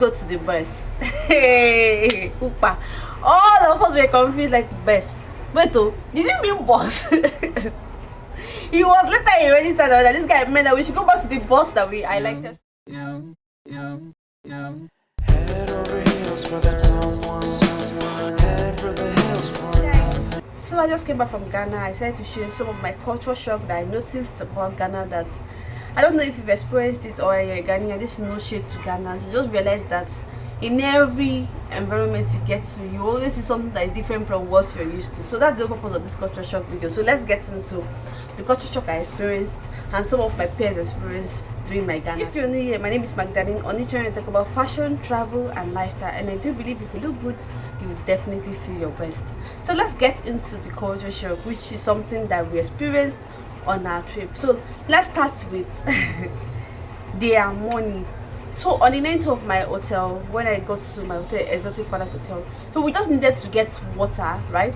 Go to the bus. Hey, Upa. All of us were confused like bus. Wait, oh, did you mean bus? He was later he registered that this guy meant that we should go back to the bus that we I liked it. Head over heels for that someone. Head for the hills for that. So I just came back from Ghana. I decided to share some of my cultural shock that I noticed about Ghana that I don't know if you've experienced it or you're a Ghanaian. This is no shade to Ghana. You just realize that in every environment you get to, you always see something that is different from what you're used to. So that's the purpose of this culture shock video. So let's get into the culture shock I experienced and some of my peers experienced during my Ghana. If you're new here, my name is Magdalene. On this channel I talk about fashion, travel and lifestyle, and I do believe if you look good you will definitely feel your best. So let's get into the culture shock, which is something that we experienced on our trip. So let's start with their money. So on the night of my hotel, when I got to my hotel, Exotic Palace Hotel, so we just needed to get water, right?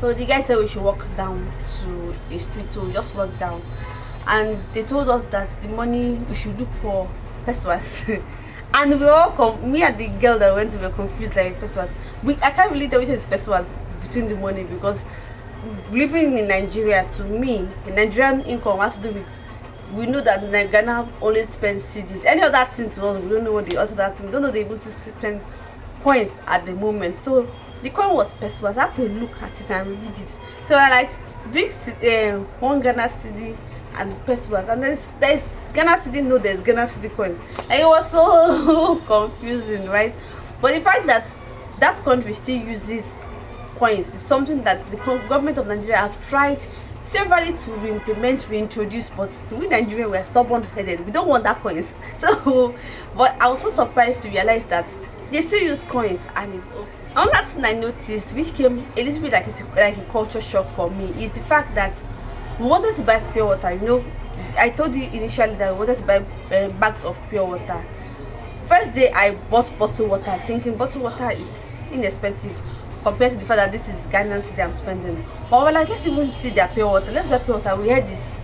So the guy said we should walk down to a street, so we just walked down, and they told us that the money we should look for pesos. And we all me and the girl that went, we were confused like pesos. I can't really tell which is pesos between the money, because living in Nigeria, to me, the Nigerian income has to do with, we know that Ghana only spends cedis. Any other thing to us, we don't know what the other thing, we don't know they able to spend coins at the moment. So the coin was pesos. I had to look at it and read it. So I like big one Ghana cedi and pesos, and there's Ghana cedi, no, there's Ghana cedi coin. And it was so confusing, right? But the fact that that country still uses coins is something that the government of Nigeria have tried severally to reintroduce, but we Nigeria, we are stubborn-headed. We don't want that coins. So, but I was so surprised to realize that they still use coins, and it's okay. Another thing I noticed, which came a little bit like a culture shock for me, is the fact that we wanted to buy pure water. You know, I told you initially that we wanted to buy bags of pure water. First day I bought bottled water, thinking bottled water is inexpensive compared to the fact that this is Ghanaian city I'm spending. But we're like, let's even see their pure water. Let's buy pure water. We had this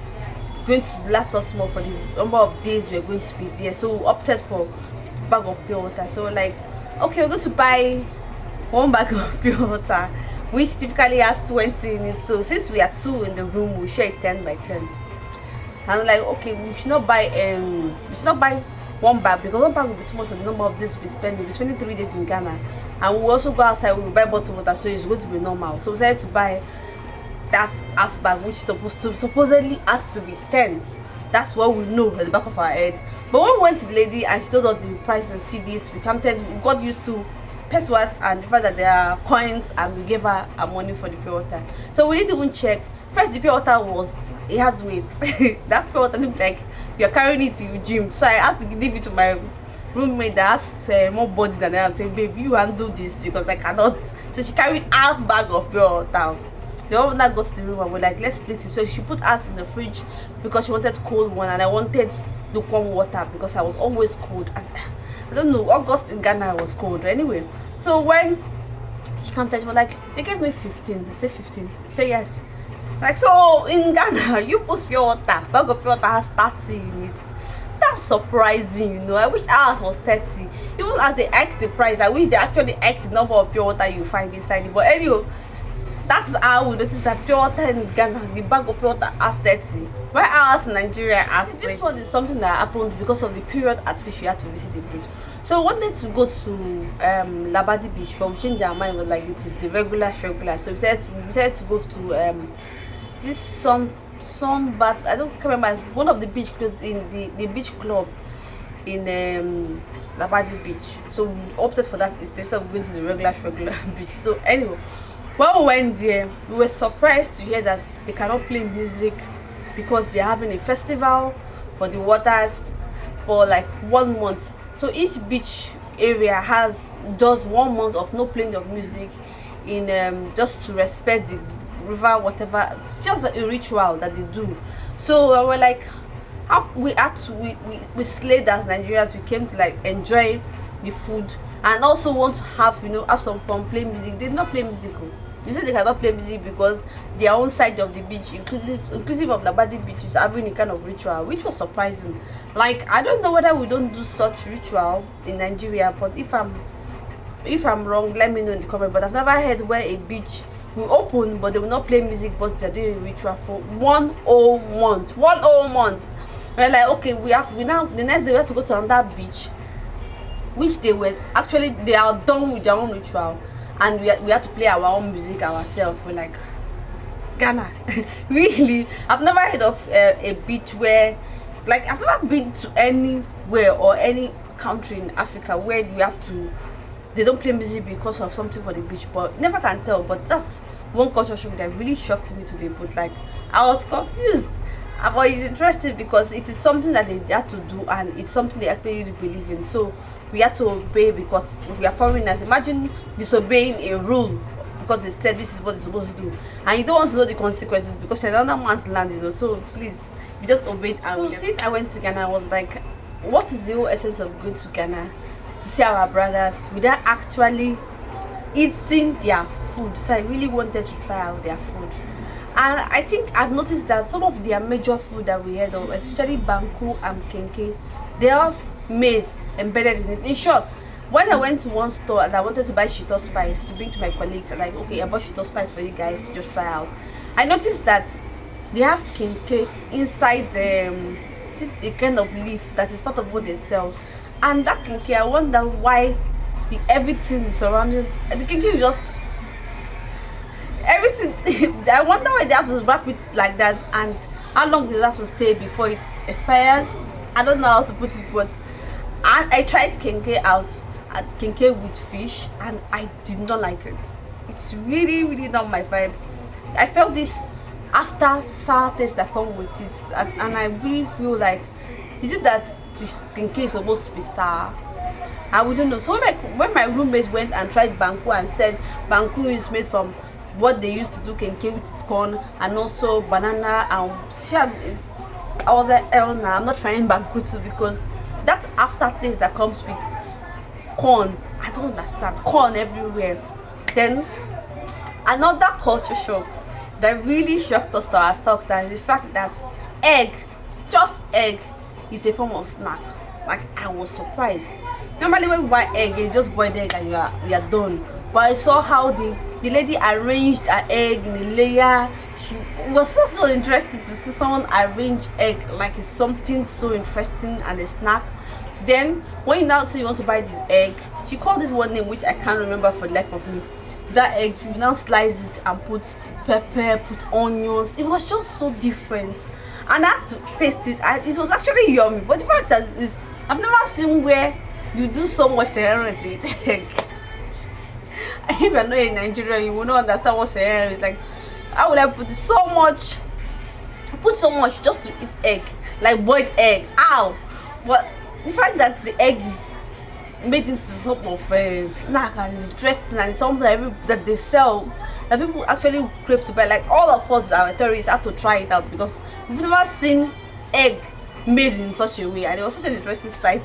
going to last us more for the number of days we're going to be there. So we opted for bag of pure water. So we're like, okay, we're going to buy one bag of pure water, which typically has 20 in it. So since we are two in the room, we share it 10 by 10. And I'm like, okay, we should not buy one bag, because one bag will be too much for the number of days we'll be spending 3 days in Ghana. And we also go outside, we will buy bottled water, so it's going to be normal. So we decided to buy that half bag, which supposedly has to be 10. That's what we know at the back of our head. But when we went to the lady and she told us the price and CDs, we got used to pesos and the fact that there are coins, and we gave her our money for the pure water. So we didn't even check. First, the pure water it has weight. That pure water looked like you're carrying it to your gym. So I had to give it to my roommate that has more body than I have. Saying, babe, you handle this because I cannot. So she carried half bag of pure water. The one that got to the room and we're like, let's split it. So she put us in the fridge because she wanted cold one, and I wanted lukewarm water because I was always cold. And I don't know, August in Ghana was cold anyway. So when she counted, she was like, they gave me 15. I said 15. I said yes. Like, so in Ghana, you put pure water, bag of pure water has 30 in it. That's surprising, you know. I wish ours was 30. Even as they asked the price, I wish they actually asked the number of pure water you find inside it. But anyway, that's how we noticed that pure water in Ghana, the bag of pure water has 30. Where ours in Nigeria has 20. This one is something that happened because of the period at which we had to visit the bridge. So we wanted to go to Labadi Beach, but we changed our mind. We were like, it is the regular. So we decided to go to this sun bath. I don't remember, one of the beach clubs in the beach club in Labadi Beach. So we opted for that instead of going to the regular beach. So anyway, when we went there, we were surprised to hear that they cannot play music because they're having a festival for the waters for like 1 month. So each beach area does 1 month of no playing of music in just to respect the river, whatever. It's just a ritual that they do. So we're like, how we slayed as Nigerians. We came to like enjoy the food and also want to have some fun, play music. They did not play music. They say they cannot play music because their own side of the beach, inclusive of Labadi beach, is having a kind of ritual, which was surprising. Like, I don't know whether we don't do such ritual in Nigeria, but if I'm wrong, let me know in the comment. But I've never heard where a beach will open but they will not play music, but they're doing a ritual for 1 whole month. 1 whole month. We're like, okay, we now, the next day we have to go to another beach, which they are done with their own ritual, and we have to play our own music ourselves. We're like, Ghana. Really, I've never heard of a beach where, like, I've never been to anywhere or any country in Africa where they don't play music because of something for the beach. But never can tell. But that's one culture shock that really shocked me today. But like, I was confused. But it's interesting because it is something that they had to do, and it's something they actually believe in. So we had to obey because we are foreigners. Imagine disobeying a rule because they said this is what you're supposed to do, and you don't want to know the consequences because you're another man's land, So please, we just obeyed. And so since I went to Ghana, I was like, what is the whole essence of going to Ghana? To see our brothers without actually eating their food. So I really wanted to try out their food. And I think I've noticed that some of their major food that we had of, especially banku and kenke, they have maize embedded in it. In short, when I went to one store and I wanted to buy shito spice to bring to my colleagues, I'm like, okay, I bought shito spice for you guys to just try out. I noticed that they have kenke inside a kind of leaf that is part of what they sell. And that kenke, I wonder why everything surrounding the kenke is just everything. I wonder why they have to wrap it like that, and how long does it have to stay before it expires. I don't know how to put it, but I tried kenke out at kenke with fish, and I did not like it. It's really, really not my vibe. I felt this after sour taste that come with it, and I really feel like, is it that this kenke is supposed to be sour? I wouldn't know. So when my roommates went and tried banku and said banku is made from what they used to do kenke with corn and also banana, and I was like, hell nah, I'm not trying banku too, because that aftertaste that comes with corn, I don't understand. Corn everywhere. Then another culture shock that really shocked us to ourselves, that is the fact that just egg is a form of snack. Like, I was surprised. Normally when we buy egg, you just boil the egg and you are done. But I saw how the lady arranged her egg in a layer. She was so interested to see someone arrange egg like it's something so interesting and a snack. Then when you now say you want to buy this egg, she called this one name which I can't remember for the life of me. That egg, you now slice it and put pepper, put onions. It was just so different, and I had to taste it, and it was actually yummy. But the fact is, I've never seen where you do so much ceremony to eat egg. If you're not in Nigeria, you will not understand what ceremony is like. How would I put so much? I put so much just to eat egg, like boiled egg. Ow! But the fact that the egg is made into some of snack and it's interesting and it's something that they sell, that people actually crave to buy. Like, all of us, our tourists, have to try it out because we've never seen egg made in such a way, and it was such an interesting sight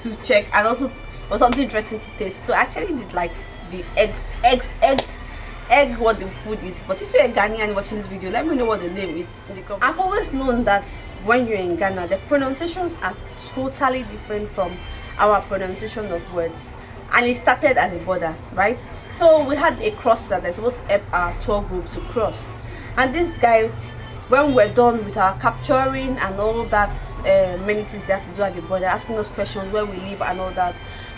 to check, and also it was something interesting to taste. So I actually did like the egg what the food is. But if you're a Ghanaian watching this video, let me know what the name is in the comment. I've always known that when you're in Ghana, the pronunciations are totally different from our pronunciation of words, and it started at the border, right? So we had a crosser that was help our tour group to cross, and this guy, when we're done with our capturing and all that many things they have to do at the border, asking us questions where we live and all that,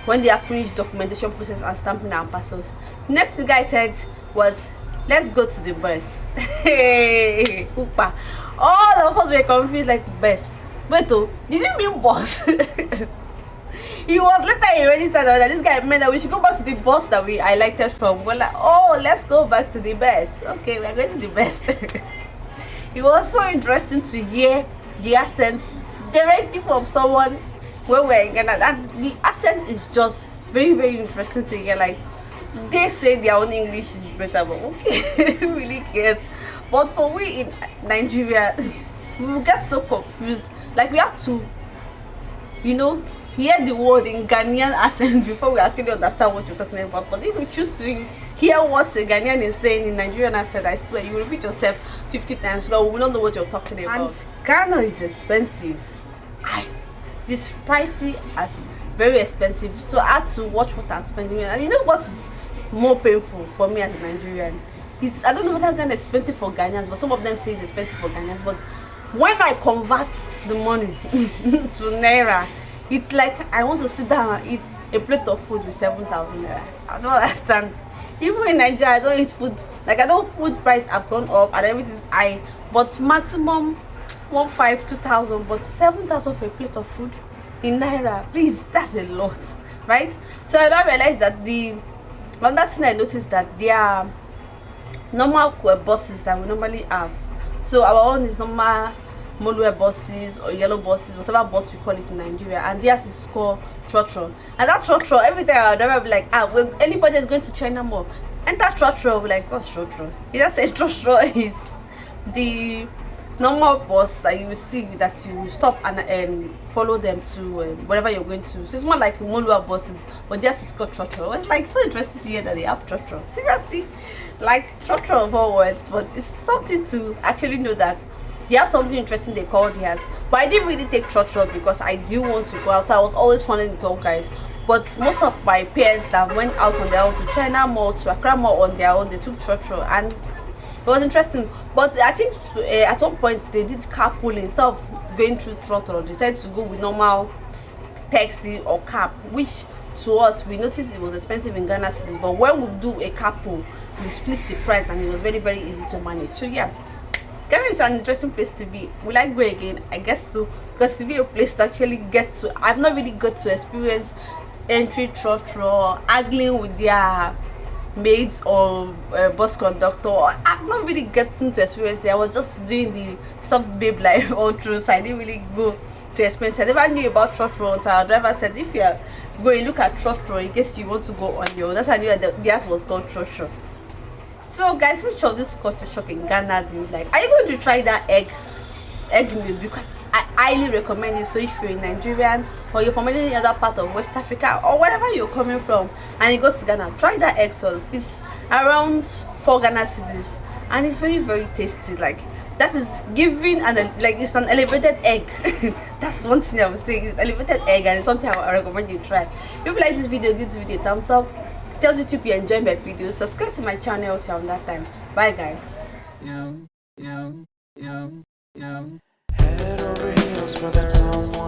when they have finished documentation process and stamping our passports, next the guy said was, let's go to the bus. Hey, Upa. All of us were confused, like, bus. Wait, oh, did you mean bus? He was later registered that this guy meant that we should go back to the bus that we highlighted from. We're like, oh, let's go back to the bus. Okay, we're going to the bus. It was so interesting to hear the accent directly from someone when we're in Ghana. And the accent is just very, very interesting to hear. Like, they say their own English is better, but okay, really cares. But for we in Nigeria, we will get so confused. Like, we have to, hear the word in Ghanaian accent before we actually understand what you're talking about. But if you choose to hear what a Ghanaian is saying in Nigerian accent, I swear you will repeat yourself 50 times because we will not know what you're talking about. And Ghana is expensive. This pricey as very expensive. So I had to watch what I'm spending. And you know what is more painful for me as a Nigerian? I don't know whether Ghana is expensive for Ghanaians, but some of them say it's expensive for Ghanaians. But when I convert the money to Naira, it's like I want to sit down and eat a plate of food with 7,000 Naira. I don't understand. Even in Nigeria, I don't eat food. Like, I know food price have gone up and everything is high, but maximum 1,500, 2,000, but 7,000 for a plate of food in Naira. Please, that's a lot, right? So I now realized that another thing I noticed that there are normal buses that we normally have. So our own is normal Molue buses or yellow buses, whatever bus we call it in Nigeria, and theirs is called Trotro. And that Trotro, every time I'll never be like, when anybody is going to China Mall, enter Trotro, I'll be like, what's Trotro? He just said Trotro is the normal bus that you will see that you stop and follow them to wherever you're going to. So it's more like Molua buses, but theirs is called Trotro. It's like so interesting to hear that they have Trotro. Seriously, like Trotro of all words, but it's something to actually know that they have something interesting they call theirs. But I didn't really take Trotro because I do want to go out. So I was always following the top guys. But most of my peers that went out on their own to China Mall, to Accra Mall on their own, they took Trotro, and it was interesting. But I think at one point they did carpooling. Instead of going through Trotro, they decided to go with normal taxi or cab, which to us we noticed it was expensive in Ghana cities. But when we do a carpool, we split the price and it was very, very easy to manage. So yeah, Ghana is an interesting place to be. Will I go again? I guess so, because to be a place to actually get to, I've not really got to experience entry Trotro, haggling with their maids or bus conductor. I've not really gotten to experience it. I was just doing the soft babe life all through, so I didn't really go to experience it. I never knew about Trotro until our driver said, if you are going, look at Trotro in case you want to go on your own. That's how I knew that theirs was called Trotro. So guys, which of this culture shock in Ghana do you like? Are you going to try that egg milk? Because I highly recommend it. So if you're a Nigerian or you're from any other part of West Africa or wherever you're coming from and you go to Ghana, try that egg sauce. It's around 4 Ghana cities and it's very, very tasty. Like, that is giving, and like, it's an elevated egg. That's one thing I would say. It's elevated egg and it's something I recommend you try. If you like this video, give this video a thumbs up. Tells YouTube you enjoy my videos. Subscribe to my channel till that time. Bye guys. Head over heels for that someone.